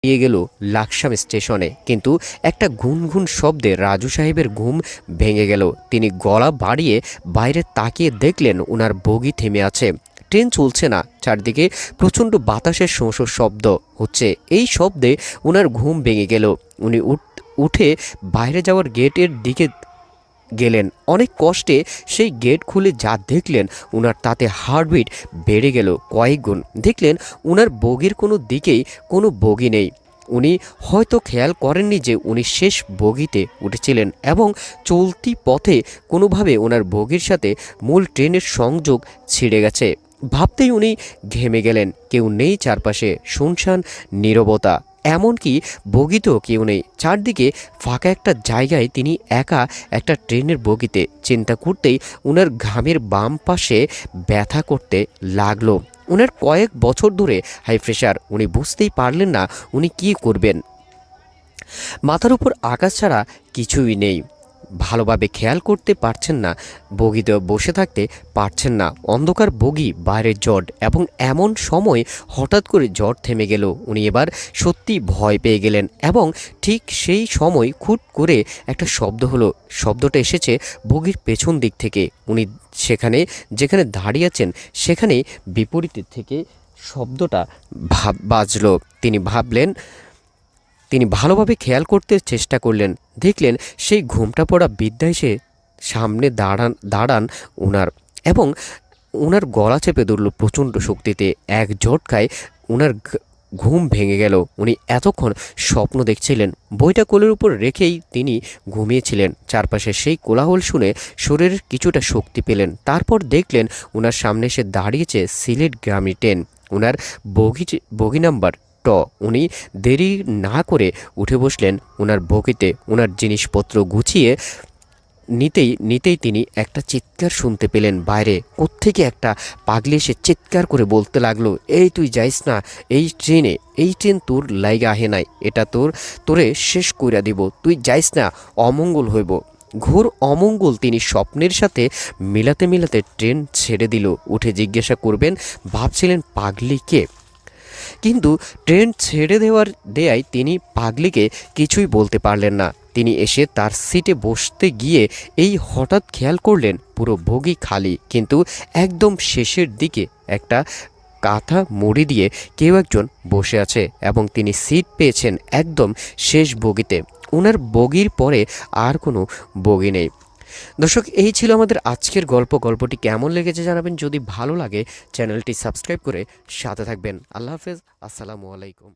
নিয়ে গেল লাকসাম স্টেশনে, কিন্তু একটা গুনগুন শব্দে রাজু সাহেবের ঘুম ভেঙে গেল। তিনি গলা বাড়িয়ে বাইরে তাকিয়ে দেখলেন ওনার বগি থেমে আছে। ট্রেন চলছে না, চারদিকে প্রচণ্ড বাতাসের শোঁ শোঁ শব্দ হচ্ছে। এই শব্দে ওনার ঘুম ভেঙে গেল। উনি উঠে বাইরে যাওয়ার গেটের দিকে গেলেন। অনেক কষ্টে সেই গেট খুলে যা দেখলেন, ওনার তাতে হার্টবিট বেড়ে গেল কয়েক গুণ। দেখলেন ওনার বগির কোনো দিকেই কোনো বগি নেই। উনি হয়তো খেয়াল করেননি যে উনি শেষ বগিতে উঠেছিলেন এবং চলতি পথে কোনোভাবে ওনার বগির সাথে মূল ট্রেনের সংযোগ ছিঁড়ে গেছে। ভাবতেই উনি ঘেমে গেলেন। কেউ নেই চারপাশে, শুনশান নীরবতা, এমনকি বগিতেও কেউ নেই। চারদিকে ফাঁকা একটা জায়গায় তিনি একা একটা ট্রেনের বগিতে। চিন্তা করতেই ওনার ঘামের বাম পাশে ব্যথা করতে লাগলো। ওনার কয়েক বছর ধরে হাই প্রেশার, উনি বুঝতেই পারলেন না উনি কী করবেন। মাথার উপর আকাশ ছাড়া কিছুই নেই। ভালোভাবে খেয়াল করতে পারছেন না, বগিতে বসে থাকতে পারছেন না। অন্ধকার বগি, বাইরের জট, এবং এমন সময় হঠাৎ করে জট থেমে গেল। উনি এবার সত্যি ভয় পেয়ে গেলেন এবং ঠিক সেই সময় খুট করে একটা শব্দ হলো। শব্দটা এসেছে বগির পেছন দিক থেকে। উনি যেখানে দাঁড়িয়ে আছেন সেখানে বিপরীতের থেকে শব্দটা বাজলো। তিনি ভালোভাবে খেয়াল করতে চেষ্টা করলেন। দেখলেন সেই ঘুমটা পড়া বৃদ্ধা এসে সামনে দাঁড়ান ওনার, এবং ওনার গলা চেপে ধরল প্রচণ্ড শক্তিতে। এক ঝটকায় ওনার ঘুম ভেঙে গেল। উনি এতক্ষণ স্বপ্ন দেখছিলেন। বইটা কোলের উপর রেখেই তিনি ঘুমিয়েছিলেন। চারপাশে সেই কোলাহল শুনে শরীরের কিছুটা শক্তি পেলেন। তারপর দেখলেন ওনার সামনে এসে দাঁড়িয়েছে সিলেট গ্রামীণ ট্রেন, ওনার বগি নাম্বার ট। উনি দেরি না করে উঠে বসলেন ওনার বগিতে। ওনার জিনিসপত্র গুছিয়ে নিতেই তিনি একটা চিৎকার শুনতে পেলেন বাইরে। কোত্থেকে একটা পাগলি এসে চিৎকার করে বলতে লাগলো, এই তুই যাইস না এই ট্রেন তোর লাইগা আহে নাই, এটা তোরে শেষ কইরা দিব, তুই যাইস না, অমঙ্গল হইব। ঘোর অমঙ্গল তিনি স্বপ্নের সাথে মিলাতে ট্রেন ছেড়ে দিল। উঠে জিজ্ঞাসা করবেন ভাবছিলেন পাগলি কে, কিন্তু ট্রেন ছেড়ে দেয়ায় তিনি পাগলিকে কিছুই বলতে পারলেন না। তিনি এসে তার সিটে বসতে গিয়ে এই হঠাৎ খেয়াল করলেন পুরো বগি খালি, কিন্তু একদম শেষের দিকে একটা কাঁথা মুড়ি দিয়ে কেউ একজন বসে আছে এবং তিনি সিট পেয়েছেন একদম শেষ বগিতে। ওনার বগির পরে আর কোনো বগি নেই। দর্শক, এই ছিল আমাদের আজকের গল্পটি কেমন লেগেছে জানাবেন। যদি ভালো লাগে চ্যানেলটি সাবস্ক্রাইব করে সাথে থাকবেন। আল্লাহ হাফেজ, আসসালামু আলাইকুম।